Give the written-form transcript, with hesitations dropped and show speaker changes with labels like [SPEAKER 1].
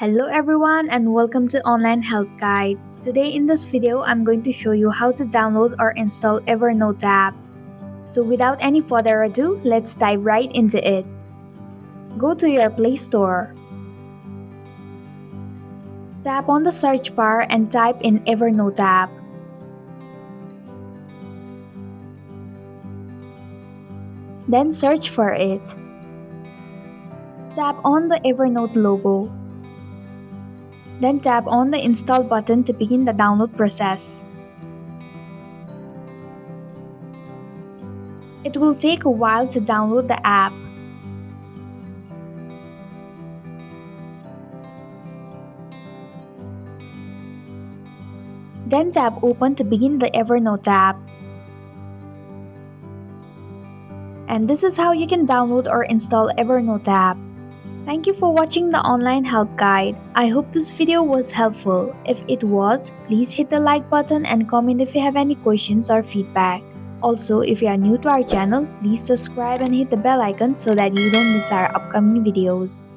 [SPEAKER 1] Hello everyone and welcome to Online Help Guide. Today in this video, I'm going to show you how to download or install Evernote app. So without any further ado, let's dive right into it. Go to your Play Store. Tap on the search bar and type in Evernote app. Then search for it. Tap on the Evernote logo. Then tap on the install button to begin the download process. It will take a while to download the app. Then tap Open to begin the Evernote app. And this is how you can download or install Evernote app. Thank you for watching the online help guide. I hope this video was helpful. If it was, please hit the like button and comment if you have any questions or feedback. Also, if you are new to our channel, please subscribe and hit the bell icon so that you don't miss our upcoming videos.